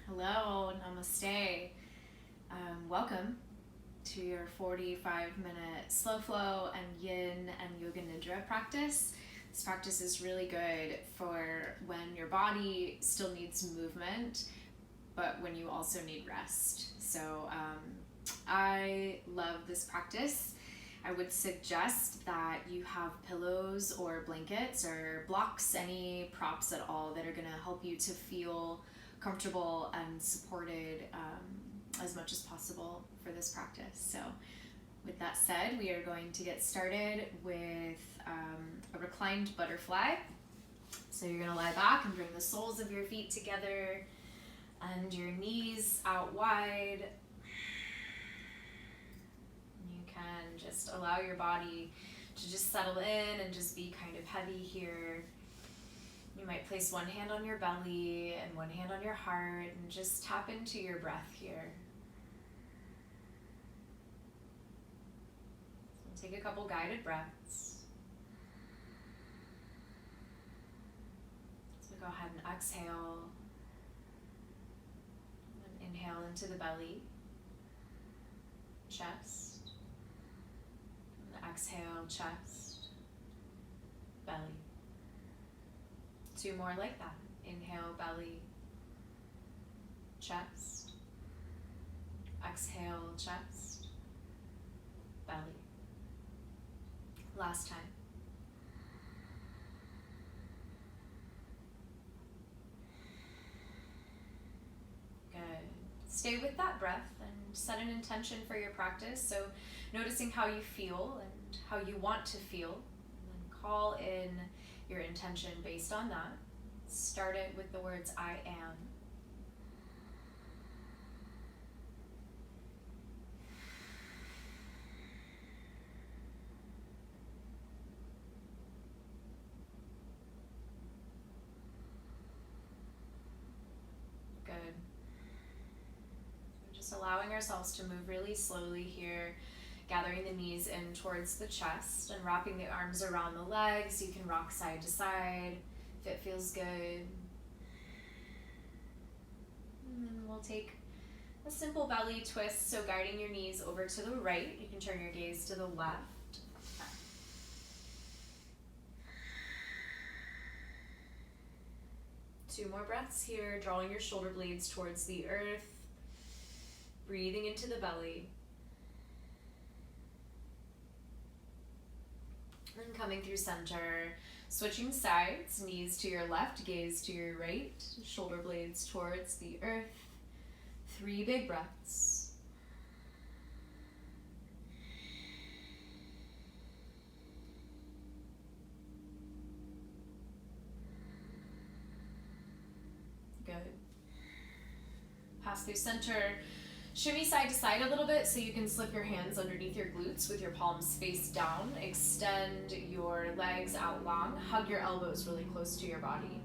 Hello, namaste. Welcome to your 45-minute slow flow and yin and yoga nidra practice. This practice is really good for when your body still needs movement, but when you also need rest. So I love this practice. I would suggest that you have pillows or blankets or blocks, any props at all that are going to help you to feel comfortable and supported as much as possible for this practice. So with that said, we are going to get started with a reclined butterfly. So you're going to lie back and bring the soles of your feet together and your knees out wide. You can just allow your body to just settle in and just be kind of heavy here. You might place one hand on your belly and one hand on your heart and just tap into your breath here. So take a couple guided breaths. So go ahead and exhale. And inhale into the belly, chest. And exhale, chest, belly. 2 more like that. Inhale, belly, chest. Exhale, chest, belly. Last time. Good. Stay with that breath and set an intention for your practice. So noticing how you feel and how you want to feel. And then call in your intention based on that. Start it with the words I am. Good. We're just allowing ourselves to move really slowly here. Gathering the knees in towards the chest and wrapping the arms around the legs. You can rock side to side if it feels good. And then we'll take a simple belly twist, so guiding your knees over to the right. You can turn your gaze to the left. Two more breaths here, drawing your shoulder blades towards the earth. Breathing into the belly. And coming through center, switching sides, knees to your left, gaze to your right, shoulder blades towards the earth. 3 big breaths. Good. Pass through center. Shimmy side to side a little bit so you can slip your hands underneath your glutes with your palms face down. Extend your legs out long. Hug your elbows really close to your body.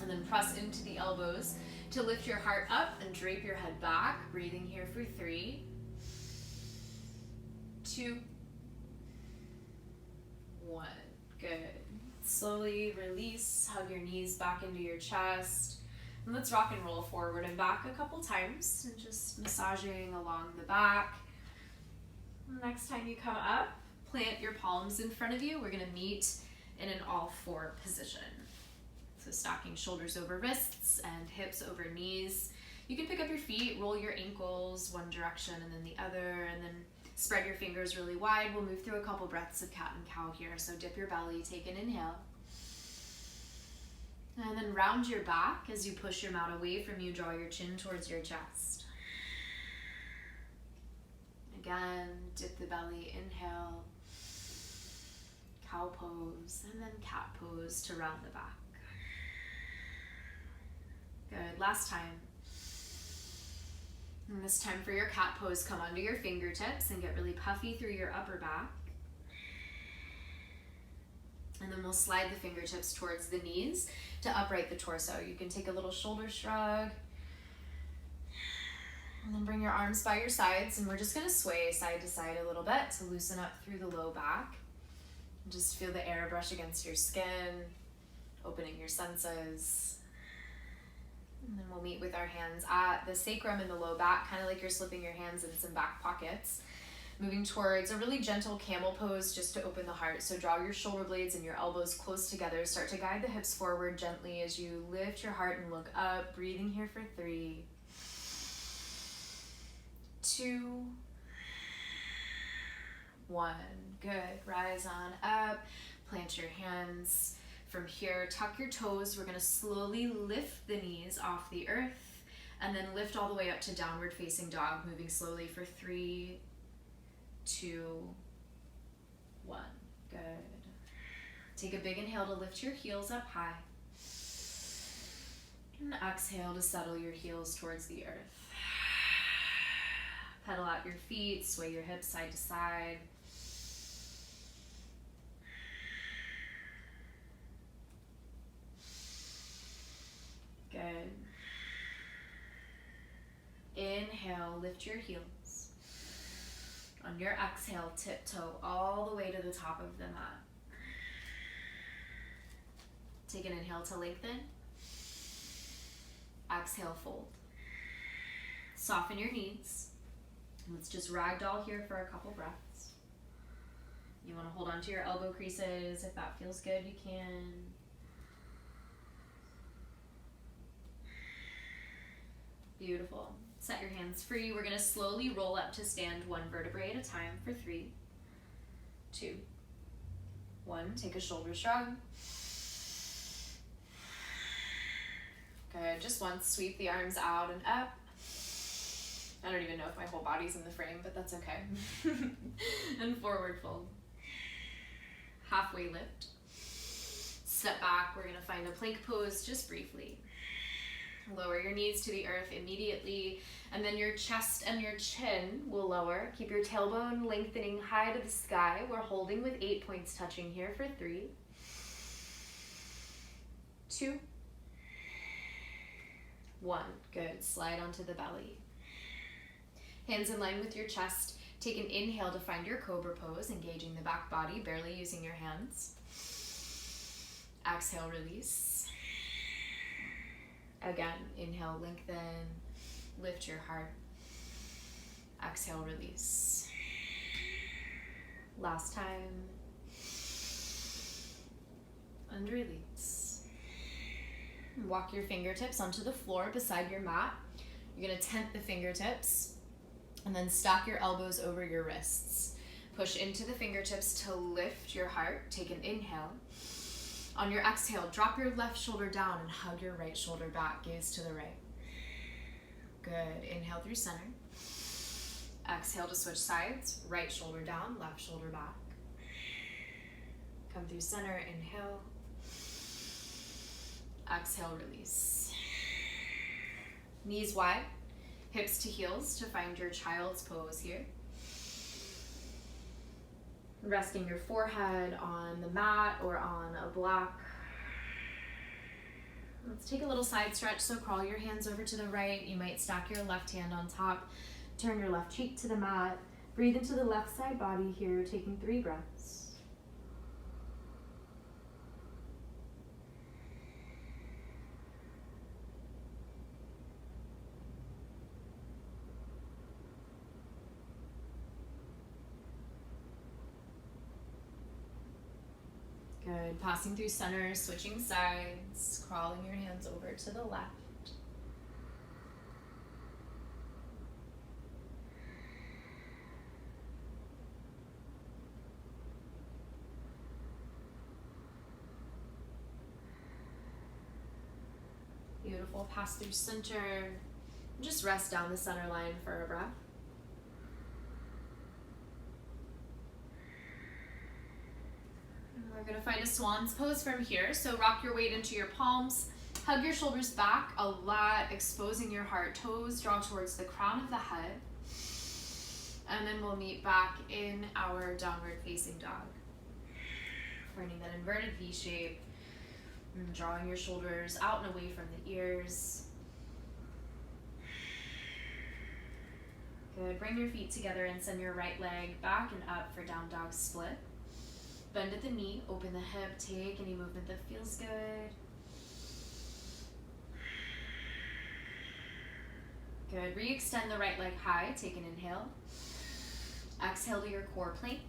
And then press into the elbows to lift your heart up and drape your head back. Breathing here for 3, 2, 1. Good. Slowly release. Hug your knees back into your chest. And let's rock and roll forward and back a couple times, and just massaging along the back. Next time you come up, plant your palms in front of you. We're going to meet in an all-4 position. So stacking shoulders over wrists and hips over knees. You can pick up your feet, roll your ankles one direction and then the other, and then spread your fingers really wide. We'll move through a couple breaths of cat and cow here. So dip your belly, take an inhale. And then round your back as you push your mat away from you, draw your chin towards your chest. Again, dip the belly, inhale, cow pose, and then cat pose to round the back. Good, last time. And this time for your cat pose, come onto your fingertips and get really puffy through your upper back. And then we'll slide the fingertips towards the knees to upright the torso. You can take a little shoulder shrug. And then bring your arms by your sides, and we're just going to sway side to side a little bit to loosen up through the low back. And just feel the air brush against your skin, opening your senses. And then we'll meet with our hands at the sacrum and the low back, kind of like you're slipping your hands in some back pockets. Moving towards a really gentle camel pose just to open the heart. So draw your shoulder blades and your elbows close together. Start to guide the hips forward gently as you lift your heart and look up. Breathing here for 3, 2, 1. Good. Rise on up. Plant your hands. From here, tuck your toes. We're going to slowly lift the knees off the earth and then lift all the way up to downward facing dog, moving slowly for 3, 2, 1. Good. Take a big inhale to lift your heels up high. And exhale to settle your heels towards the earth. Pedal out your feet, sway your hips side to side. Good. Inhale, lift your heels. On your exhale, tiptoe all the way to the top of the mat. Take an inhale to lengthen. Exhale, fold. Soften your knees. Let's just ragdoll here for a couple breaths. You want to hold on to your elbow creases. If that feels good, you can. Beautiful. Set your hands free. We're going to slowly roll up to stand 1 vertebrae at a time for 3, 2, 1. Take a shoulder shrug. Good. Just once, sweep the arms out and up. I don't even know if my whole body's in the frame, but that's okay. And forward fold. Halfway lift. Step back. We're going to find a plank pose just briefly. Lower your knees to the earth immediately, and then your chest and your chin will lower. Keep your tailbone lengthening high to the sky. We're holding with 8 points touching here for 3, 2, 1. Good. Slide onto the belly. Hands in line with your chest. Take an inhale to find your cobra pose, engaging the back body, barely using your hands. Exhale, release. Again, inhale, lengthen, lift your heart. Exhale, release. Last time. And release. Walk your fingertips onto the floor beside your mat. You're going to tent the fingertips and then stack your elbows over your wrists. Push into the fingertips to lift your heart. Take an inhale. On your exhale, drop your left shoulder down and hug your right shoulder back. Gaze to the right. Good. Inhale through center. Exhale to switch sides. Right shoulder down, left shoulder back. Come through center. Inhale. Exhale, release. Knees wide, hips to heels to find your child's pose here. Resting your forehead on the mat or on a block. Let's take a little side stretch, so crawl your hands over to the right. You might stack your left hand on top. Turn your left cheek to the mat. Breathe into the left side body here, taking 3 breaths. Good. Passing through center, switching sides, crawling your hands over to the left. Beautiful. Pass through center. Just rest down the center line for a breath. We're going to find a swan's pose from here. So rock your weight into your palms. Hug your shoulders back a lot, exposing your heart. Toes draw towards the crown of the head. And then we'll meet back in our downward facing dog. Finding that inverted V shape. And drawing your shoulders out and away from the ears. Good. Bring your feet together and send your right leg back and up for down dog split. Bend at the knee, open the hip, take any movement that feels good. Good. Re-extend the right leg high. Take an inhale. Exhale to your core plank.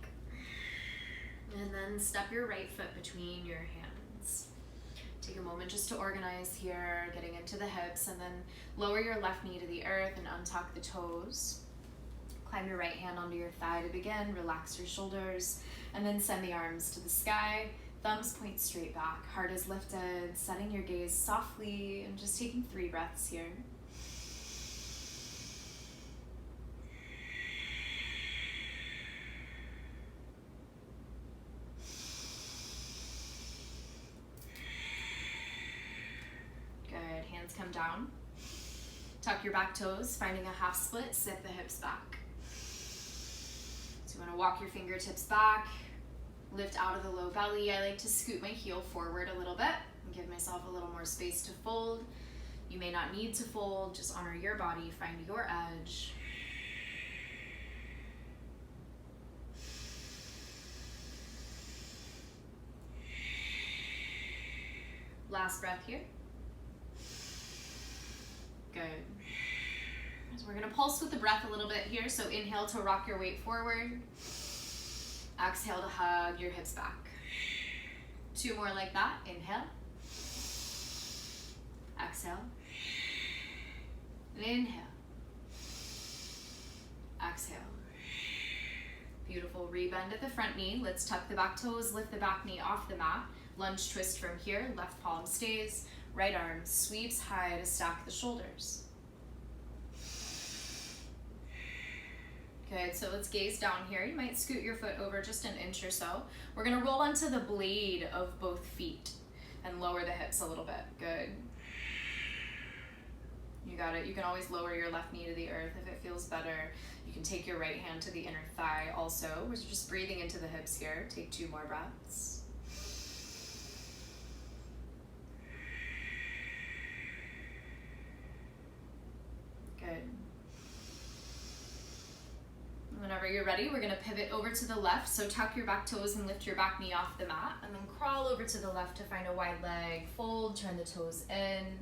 And then step your right foot between your hands. Take a moment just to organize here, getting into the hips, and then lower your left knee to the earth and untuck the toes. Climb your right hand onto your thigh to begin. Relax your shoulders, and then send the arms to the sky. Thumbs point straight back. Heart is lifted. Setting your gaze softly and just taking 3 breaths here. Good. Hands come down. Tuck your back toes, finding a half split. Sit the hips back. So you want to walk your fingertips back. Lift out of the low belly. I like to scoot my heel forward a little bit and give myself a little more space to fold. You may not need to fold, just honor your body, find your edge. Last breath here. Good. So we're gonna pulse with the breath a little bit here. So inhale to rock your weight forward. Exhale to hug your hips back. 2 more like that. Inhale. Exhale. Inhale. Exhale. Beautiful. Rebend at the front knee. Let's tuck the back toes, lift the back knee off the mat. Lunge twist from here. Left palm stays. Right arm sweeps high to stack the shoulders. Good, so let's gaze down here. You might scoot your foot over just an inch or so. We're gonna roll onto the blade of both feet and lower the hips a little bit. Good. You got it. You can always lower your left knee to the earth if it feels better. You can take your right hand to the inner thigh also. We're just breathing into the hips here. Take 2 more breaths. Good. Whenever you're ready, we're gonna pivot over to the left. So tuck your back toes and lift your back knee off the mat, and then crawl over to the left to find a wide leg. Fold, turn the toes in.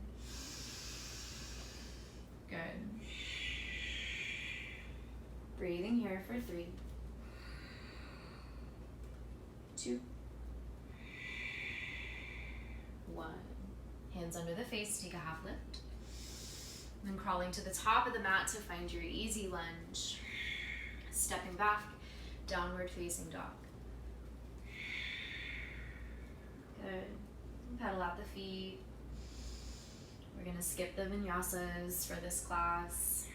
Good. Breathing here for 3, 2, 1. Hands under the face, take a half lift. Then crawling to the top of the mat to find your easy lunge. Stepping back, downward facing dog. Good. Pedal out the feet. We're gonna skip the vinyasas for this class.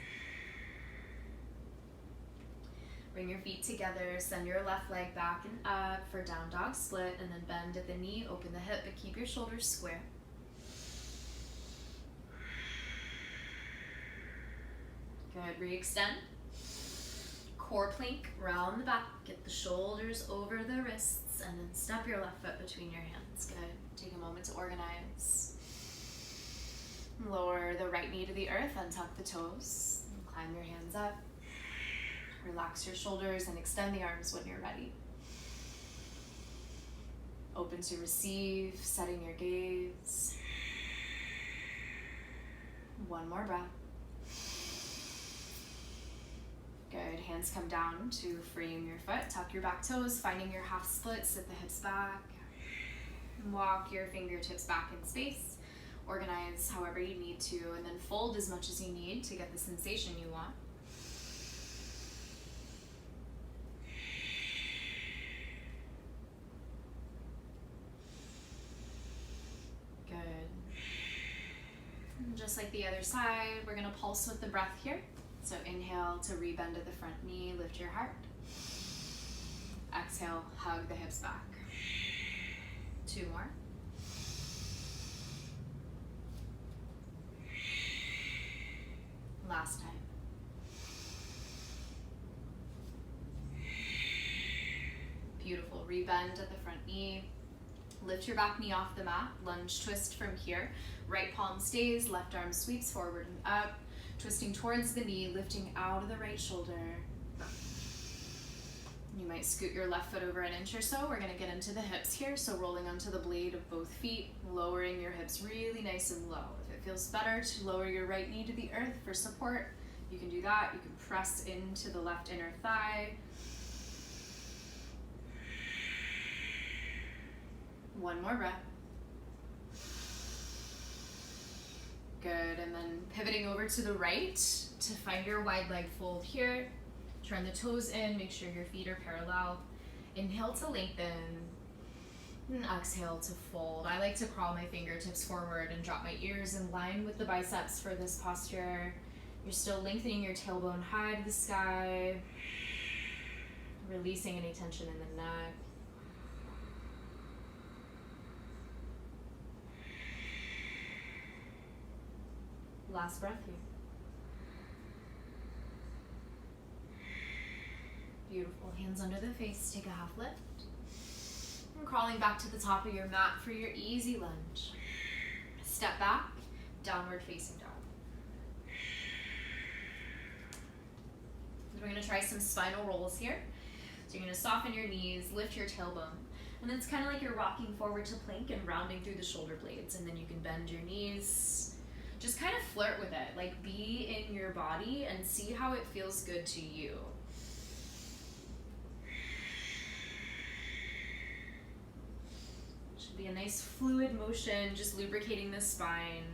Bring your feet together, send your left leg back and up for down dog split, and then bend at the knee, open the hip, but keep your shoulders square. Good, re-extend. Core plank, round the back, get the shoulders over the wrists, and then step your left foot between your hands. Good. Take a moment to organize. Lower the right knee to the earth, untuck the toes, and climb your hands up. Relax your shoulders and extend the arms when you're ready. Open to receive, setting your gaze. 1 more breath. Good, hands come down to frame your foot. Tuck your back toes, finding your half split, sit the hips back. Walk your fingertips back in space. Organize however you need to, and then fold as much as you need to get the sensation you want. Good. And just like the other side, we're gonna pulse with the breath here. So inhale to rebend at the front knee, lift your heart. Exhale, hug the hips back. 2 more. Last time. Beautiful, rebend at the front knee. Lift your back knee off the mat, lunge twist from here. Right palm stays, left arm sweeps forward and up. Twisting towards the knee, lifting out of the right shoulder. You might scoot your left foot over an inch or so. We're gonna get into the hips here. So rolling onto the blade of both feet, lowering your hips really nice and low. If it it feels better to lower your right knee to the earth for support, you can do that. You can press into the left inner thigh. One more breath. Good, and then pivoting over to the right to find your wide leg fold here. Turn the toes in, make sure your feet are parallel. Inhale to lengthen, and exhale to fold. I like to crawl my fingertips forward and drop my ears in line with the biceps for this posture. You're still lengthening your tailbone high to the sky, releasing any tension in the neck. Last breath here. Beautiful. Hands under the face. Take a half lift. And crawling back to the top of your mat for your easy lunge. Step back, downward facing dog. We're going to try some spinal rolls here. So you're going to soften your knees, lift your tailbone. And it's kind of like you're rocking forward to plank and rounding through the shoulder blades. And then you can bend your knees. Just kind of flirt with it. Like, be in your body and see how it feels good to you. Should be a nice fluid motion, just lubricating the spine.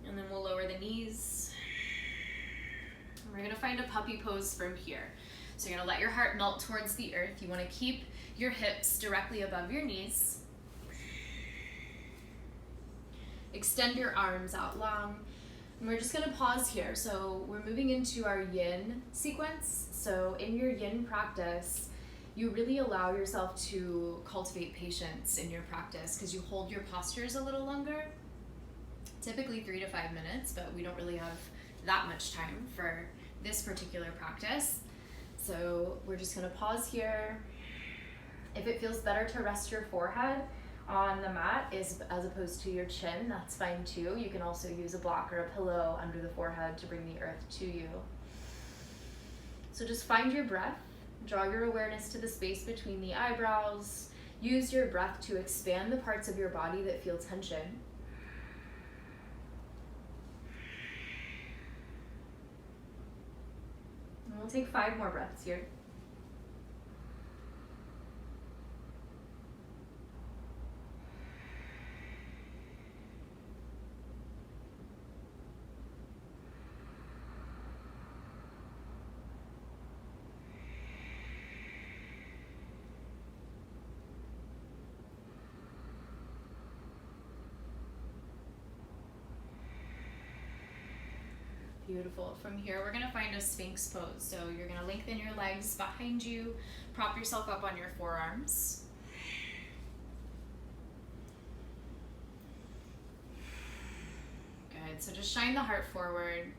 And then we'll lower the knees. And we're gonna find a puppy pose from here. So you're gonna let your heart melt towards the earth. You wanna keep your hips directly above your knees. Extend your arms out long. And we're just gonna pause here. So we're moving into our yin sequence. So in your yin practice, you really allow yourself to cultivate patience in your practice because you hold your postures a little longer, typically 3 to 5 minutes, but we don't really have that much time for this particular practice. So we're just gonna pause here. If it feels better to rest your forehead on the mat as opposed to your chin, that's fine too. You can also use a block or a pillow under the forehead to bring the earth to you. So just find your breath. Draw your awareness to the space between the eyebrows. Use your breath to expand the parts of your body that feel tension. And we'll take 5 more breaths here. Beautiful. From here, we're gonna find a Sphinx pose. So you're gonna lengthen your legs behind you, prop yourself up on your forearms. Good, so just shine the heart forward.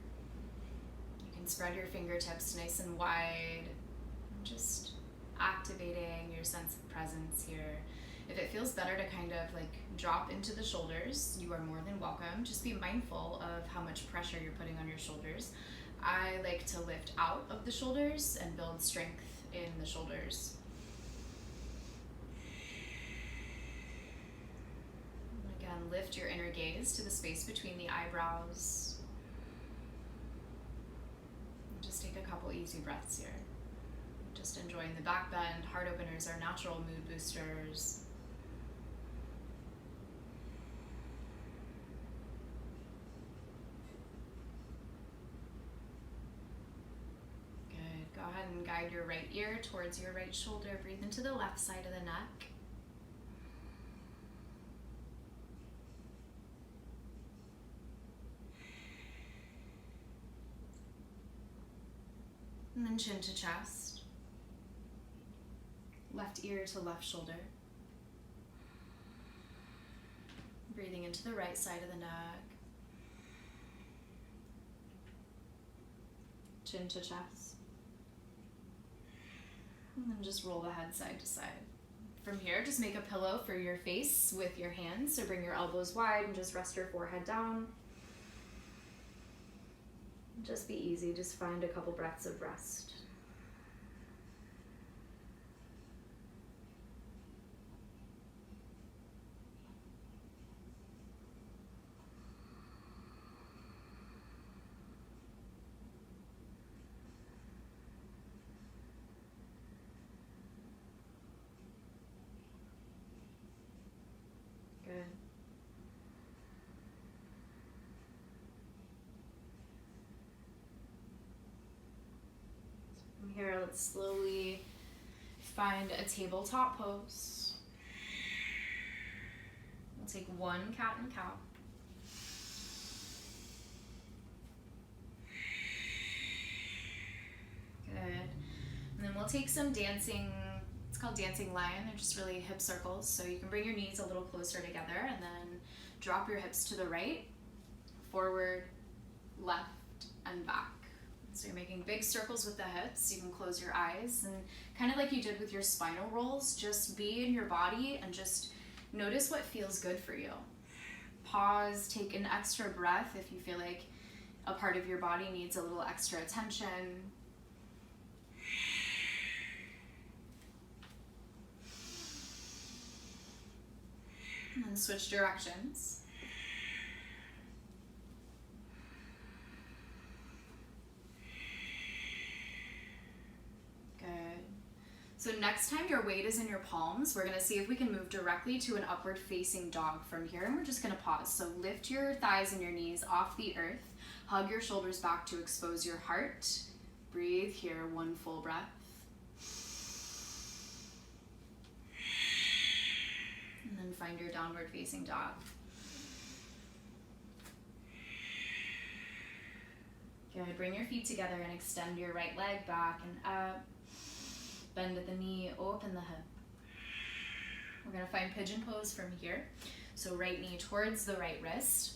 You can spread your fingertips nice and wide. Just activating your sense of presence here. If it feels better to kind of like drop into the shoulders, you are more than welcome. Just be mindful of how much pressure you're putting on your shoulders. I like to lift out of the shoulders and build strength in the shoulders. And again, lift your inner gaze to the space between the eyebrows. And just take a couple easy breaths here. Just enjoying the back bend. Heart openers are natural mood boosters. Go ahead and guide your right ear towards your right shoulder. Breathe into the left side of the neck. And then chin to chest. Left ear to left shoulder. Breathing into the right side of the neck. Chin to chest. And then just roll the head side to side. From here, just make a pillow for your face with your hands. So bring your elbows wide and just rest your forehead down. Just be easy. Just find a couple breaths of rest. let's slowly find a tabletop pose. We'll take one cat and cow. Good. And then we'll take some dancing, it's called dancing lion. They're just really hip circles. So you can bring your knees a little closer together and then drop your hips to the right, forward, left, and back. So you're making big circles with the hips. You can close your eyes and kind of like you did with your spinal rolls, just be in your body and just notice what feels good for you. Pause, take an extra breath if you feel like a part of your body needs a little extra attention. And then switch directions. Good. So next time your weight is in your palms, we're gonna see if we can move directly to an upward facing dog from here, and we're just gonna pause. So lift your thighs and your knees off the earth, hug your shoulders back to expose your heart. Breathe here, one full breath. And then find your downward facing dog. Good, bring your feet together and extend your right leg back and up. Bend at the knee, open the hip. We're gonna find pigeon pose from here. So right knee towards the right wrist.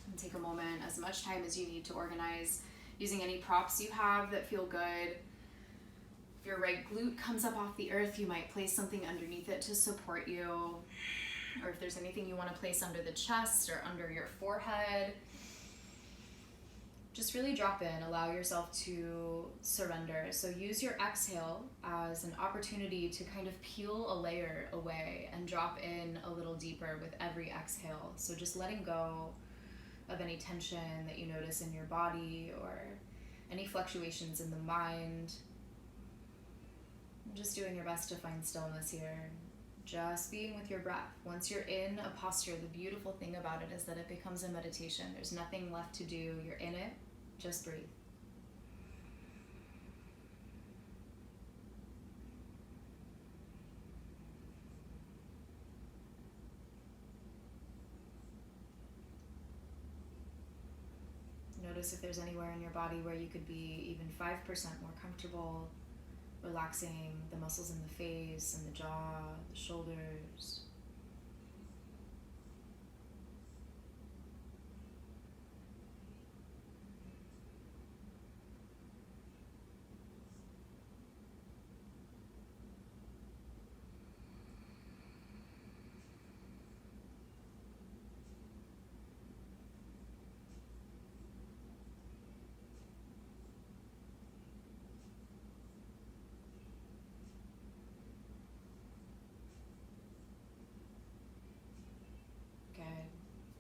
And take a moment, as much time as you need to organize using any props you have that feel good. If your right glute comes up off the earth, you might place something underneath it to support you. Or if there's anything you want to place under the chest or under your forehead, just really drop in, allow yourself to surrender. So use your exhale as an opportunity to kind of peel a layer away and drop in a little deeper with every exhale. So just letting go of any tension that you notice in your body or any fluctuations in the mind. Just doing your best to find stillness here. Just being with your breath. Once you're in a posture, the beautiful thing about it is that it becomes a meditation. There's nothing left to do. You're in it. Just breathe. Notice if there's anywhere in your body where you could be even 5% more comfortable. Relaxing the muscles in the face and the jaw, the shoulders.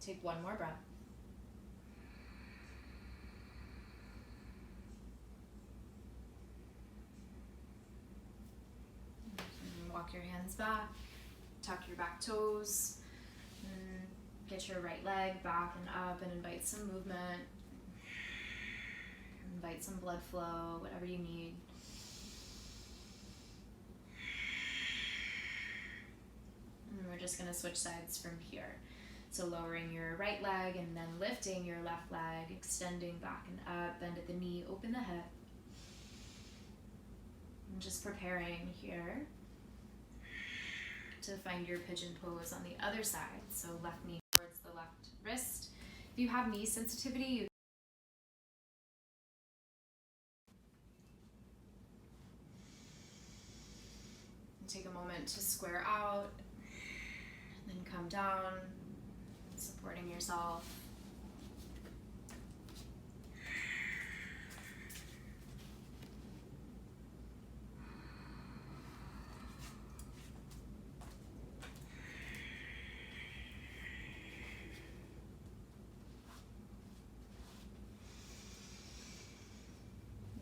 Take one more breath. And walk your hands back, tuck your back toes, and get your right leg back and up and invite some movement. Invite some blood flow, whatever you need. And we're just gonna switch sides from here. So lowering your right leg and then lifting your left leg, extending back and up, bend at the knee, open the hip. And just preparing here to find your pigeon pose on the other side. So left knee towards the left wrist. If you have knee sensitivity, you can take a moment to square out, and then come down, supporting yourself.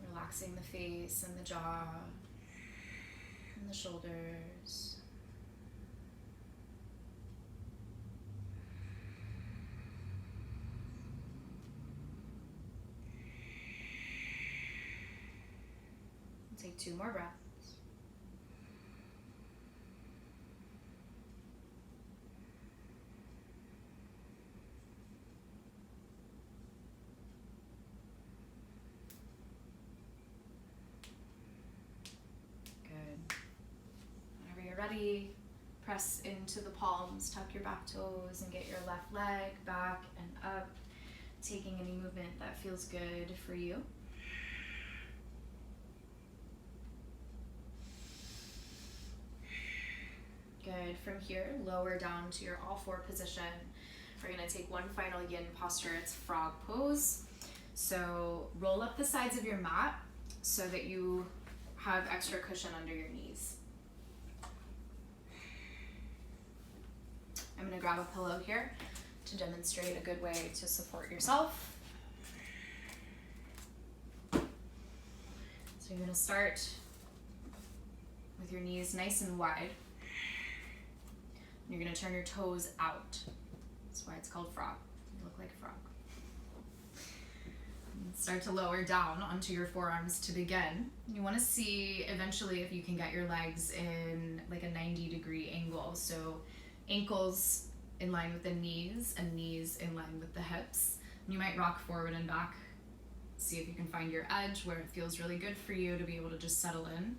Relaxing the face and the jaw and the shoulders. Take 2 more breaths. Good. Whenever you're ready, press into the palms, tuck your back toes, and get your left leg back and up, taking any movement that feels good for you. Good. From here, lower down to your all 4 position. We're going to take one final yin posture. It's frog pose. So roll up the sides of your mat so that you have extra cushion under your knees. I'm going to grab a pillow here to demonstrate a good way to support yourself. So you're going to start with your knees nice and wide. You're going to turn your toes out. That's why it's called frog. You look like a frog. And start to lower down onto your forearms to begin. You want to see eventually if you can get your legs in like a 90-degree angle. So ankles in line with the knees and knees in line with the hips. And you might rock forward and back. See if you can find your edge where it feels really good for you to be able to just settle in.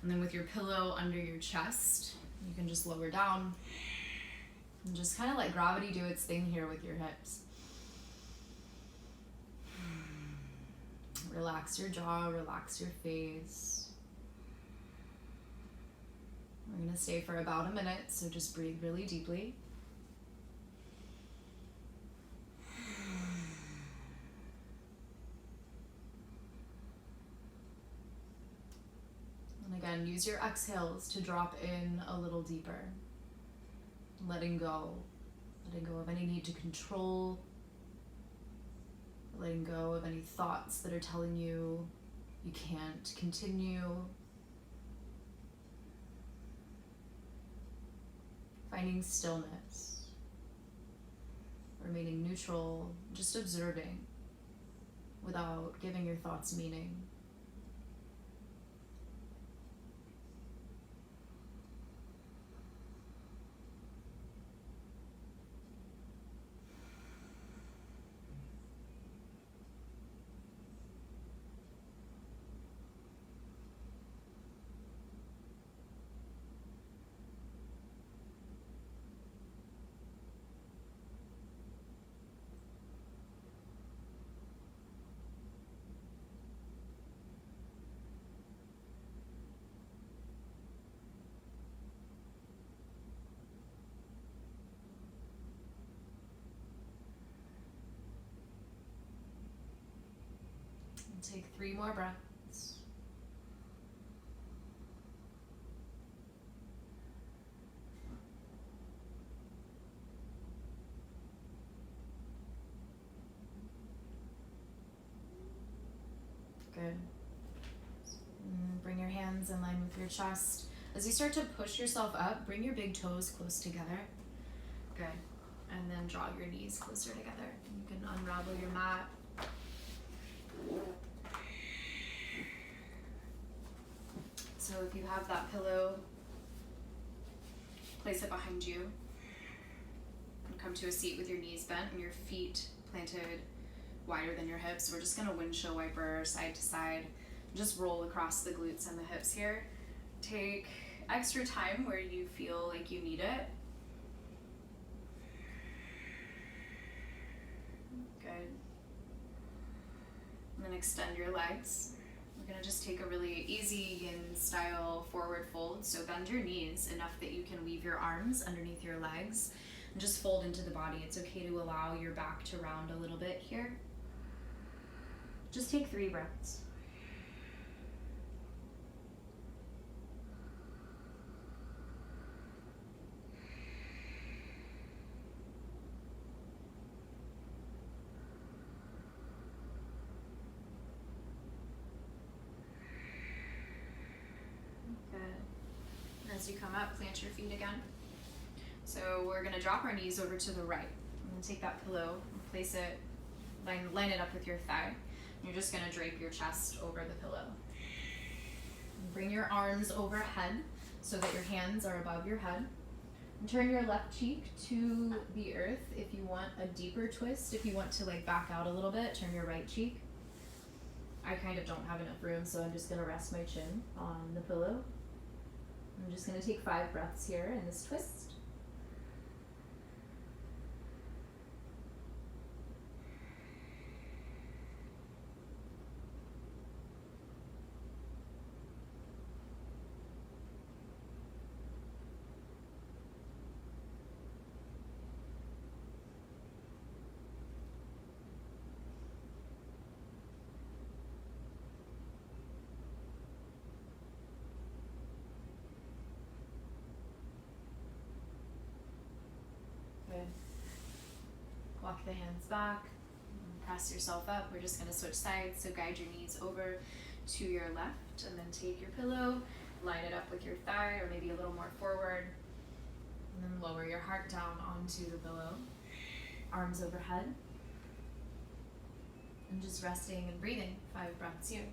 And then with your pillow under your chest, you can just lower down and just kind of let gravity do its thing here with your hips. Relax your jaw, relax your face. We're going to stay for about a minute, so just breathe really deeply. And again, use your exhales to drop in a little deeper. Letting go of any need to control, letting go of any thoughts that are telling you you can't continue. Finding stillness, remaining neutral, just observing without giving your thoughts meaning. Take 3 more breaths. Good. Bring your hands in line with your chest. As you start to push yourself up, bring your big toes close together. Good. And then draw your knees closer together. You can unravel your mat. So if you have that pillow, place it behind you and come to a seat with your knees bent and your feet planted wider than your hips. We're just going to windshield wiper side to side. Just roll across the glutes and the hips here. Take extra time where you feel like you need it. Good. And then extend your legs. We're going to just take a really easy yin style forward fold. So bend your knees enough that you can weave your arms underneath your legs and just fold into the body. It's okay to allow your back to round a little bit here. Just take 3 breaths. As you come up, plant your feet again. So we're going to drop our knees over to the right. I'm going to take that pillow and place it, line it up with your thigh. You're just going to drape your chest over the pillow. Bring your arms overhead so that your hands are above your head. And turn your left cheek to the earth. If you want a deeper twist, if you want to like back out a little bit, turn your right cheek. I kind of don't have enough room, so I'm just going to rest my chin on the pillow. I'm just going to take 5 breaths here in this twist. Good. Walk the hands back. Press yourself up. We're just going to switch sides. So guide your knees over to your left and then take your pillow, line it up with your thigh or maybe a little more forward. And then lower your heart down onto the pillow. Arms overhead. And just resting and breathing. 5 breaths here.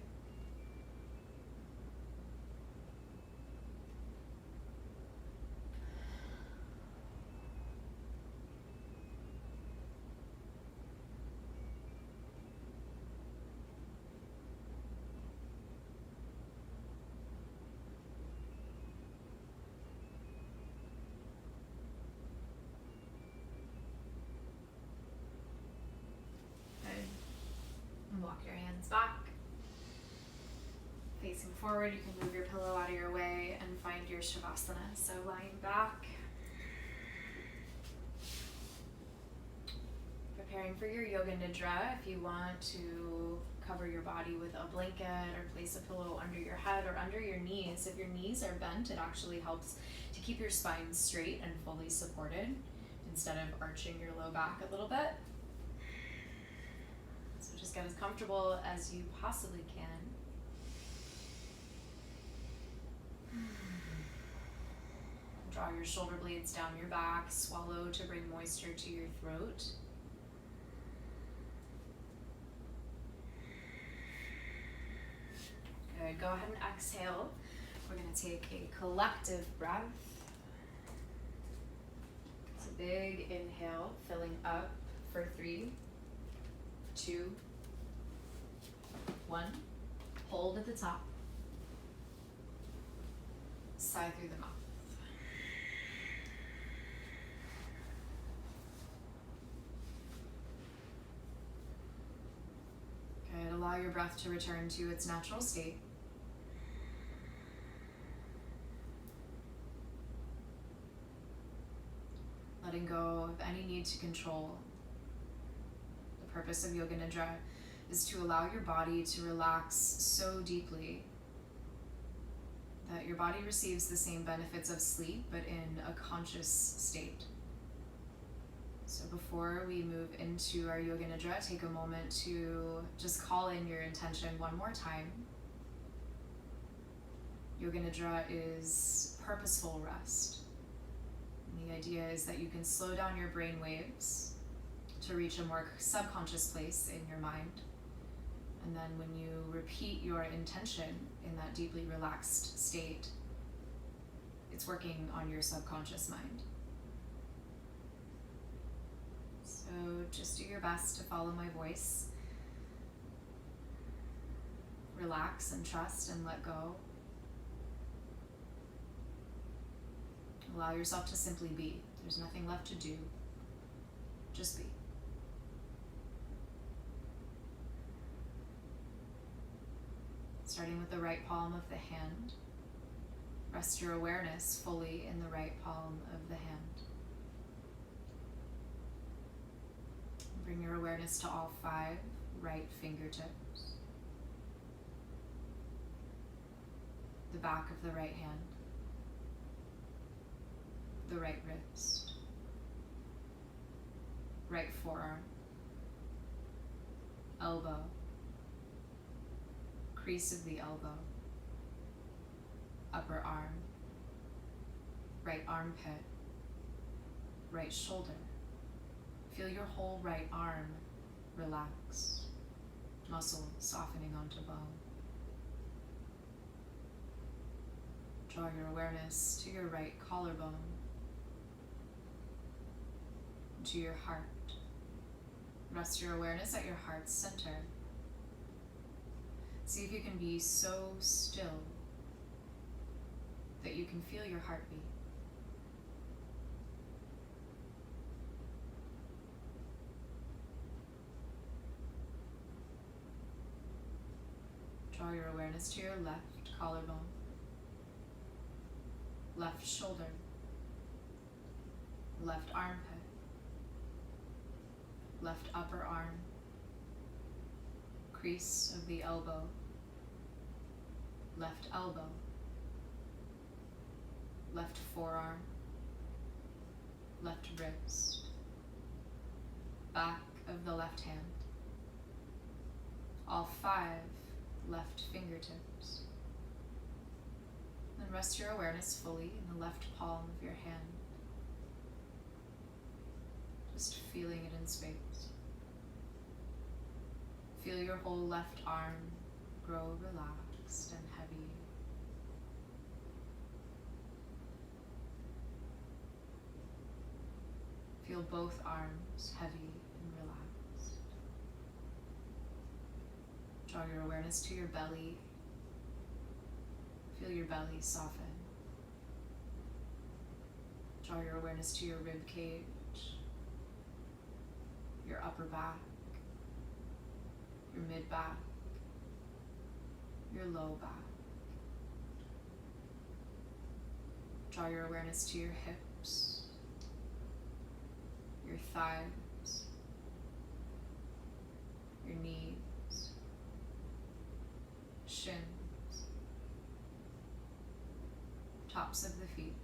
Walk your hands back. Facing forward, you can move your pillow out of your way and find your Shavasana. So lying back. Preparing for your Yoga Nidra. If you want to cover your body with a blanket or place a pillow under your head or under your knees. If your knees are bent, it actually helps to keep your spine straight and fully supported instead of arching your low back a little bit. So just get as comfortable as you possibly can. Draw your shoulder blades down your back, swallow to bring moisture to your throat. Good, go ahead and exhale. We're going to take a collective breath. It's a big inhale, filling up for 3, 2, 1. Hold at the top. Sigh through the mouth. Good. Allow your breath to return to its natural state. Letting go of any need to control. The purpose of Yoga Nidra is to allow your body to relax so deeply that your body receives the same benefits of sleep, but in a conscious state. So before we move into our Yoga Nidra, take a moment to just call in your intention one more time. Yoga Nidra is purposeful rest. And the idea is that you can slow down your brain waves to reach a more subconscious place in your mind. And then when you repeat your intention in that deeply relaxed state, it's working on your subconscious mind. So just do your best to follow my voice. Relax and trust and let go. Allow yourself to simply be. There's nothing left to do. Just be. Starting with the right palm of the hand. Rest your awareness fully in the right palm of the hand. Bring your awareness to all 5 right fingertips. The back of the right hand. The right wrist. Right forearm. Elbow. Crease of the elbow. Upper arm. Right armpit. Right shoulder. Feel your whole right arm relax. Muscle softening onto bone. Draw your awareness to your right collarbone, to your heart. Rest your awareness at your heart's center. See if you can be so still that you can feel your heartbeat. Draw your awareness to your left collarbone, left shoulder, left armpit, left upper arm, crease of the elbow, left elbow, left forearm, left wrist, back of the left hand, all 5 left fingertips. Then rest your awareness fully in the left palm of your hand, just feeling it in space. Feel your whole left arm grow relaxed and heavy. Feel both arms heavy and relaxed. Draw your awareness to your belly. Feel your belly soften. Draw your awareness to your rib cage, your upper back, your mid back, your low back. Draw your awareness to your hips, your thighs, your knees, shins, tops of the feet,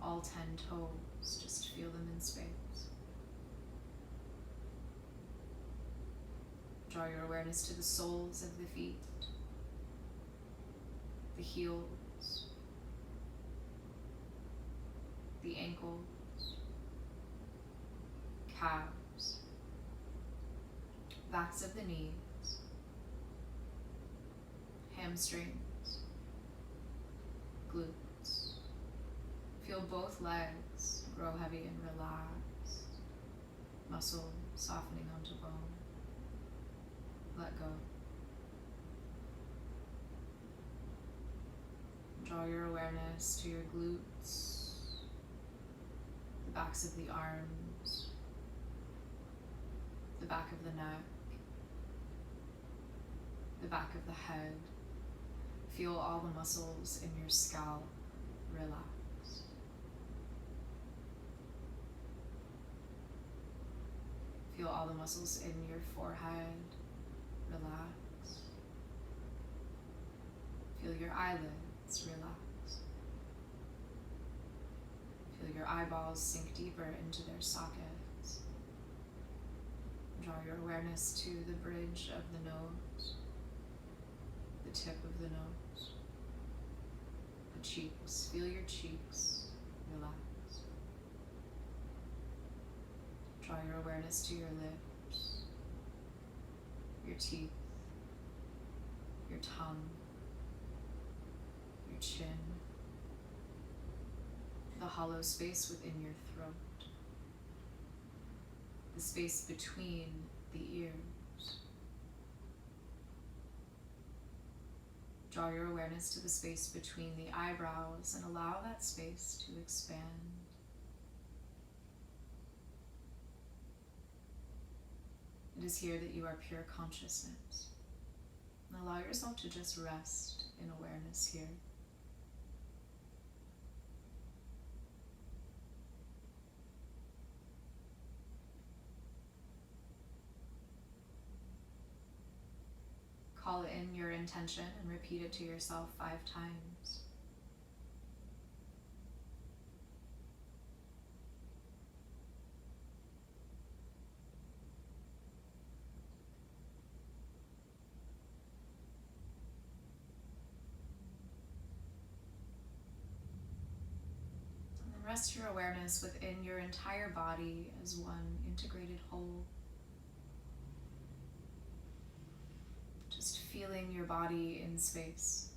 all 10 toes, just feel them in space. Draw your awareness to the soles of the feet, the heels, the ankles, calves, backs of the knees, hamstrings, glutes. Feel both legs grow heavy and relaxed, muscle softening onto bone. Let go. Draw your awareness to your glutes, the backs of the arms, the back of the neck, the back of the head. Feel all the muscles in your scalp relax. Feel all the muscles in your forehead relax. Feel your eyelids relax. Feel your eyeballs sink deeper into their sockets. Draw your awareness to the bridge of the nose, the tip of the nose, the cheeks. Feel your cheeks relax. Draw your awareness to your lips, your teeth, your tongue, your chin, the hollow space within your throat, the space between the ears. Draw your awareness to the space between the eyebrows and allow that space to expand. It is here that you are pure consciousness. And allow yourself to just rest in awareness here. Call in your intention and repeat it to yourself 5 times. Rest your awareness within your entire body as one integrated whole. Just feeling your body in space.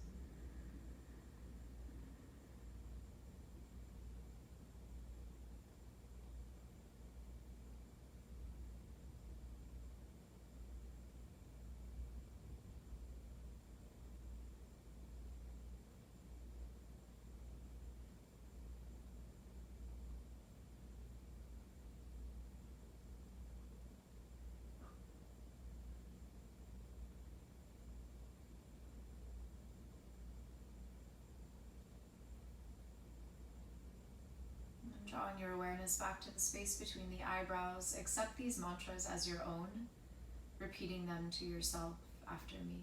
awareness back to the space between the eyebrows. Accept these mantras as your own, repeating them to yourself after me.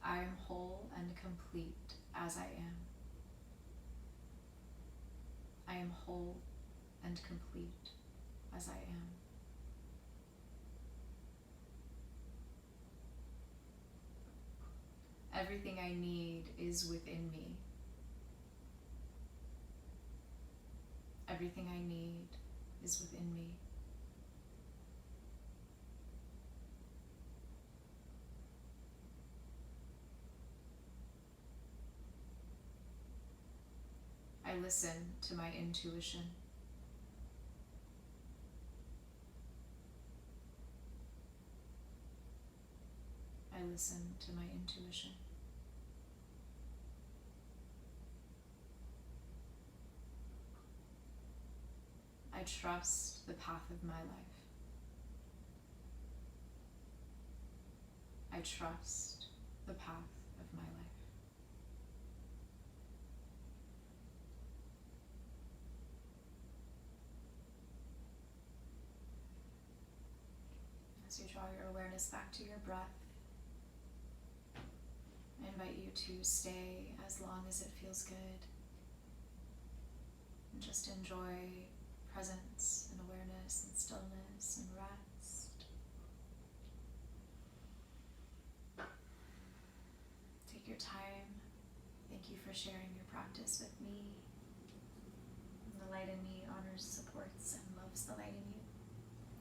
I am whole and complete as I am. I am whole and complete as I am. Everything I need is within me. Everything I need is within me. I listen to my intuition. I listen to my intuition. I trust the path of my life. I trust the path of my life. As you draw your awareness back to your breath, I invite you to stay as long as it feels good. And just enjoy presence and awareness and stillness and rest. Take your time. Thank you for sharing your practice with me. The light in me honors, supports, and loves the light in you.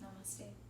Namaste.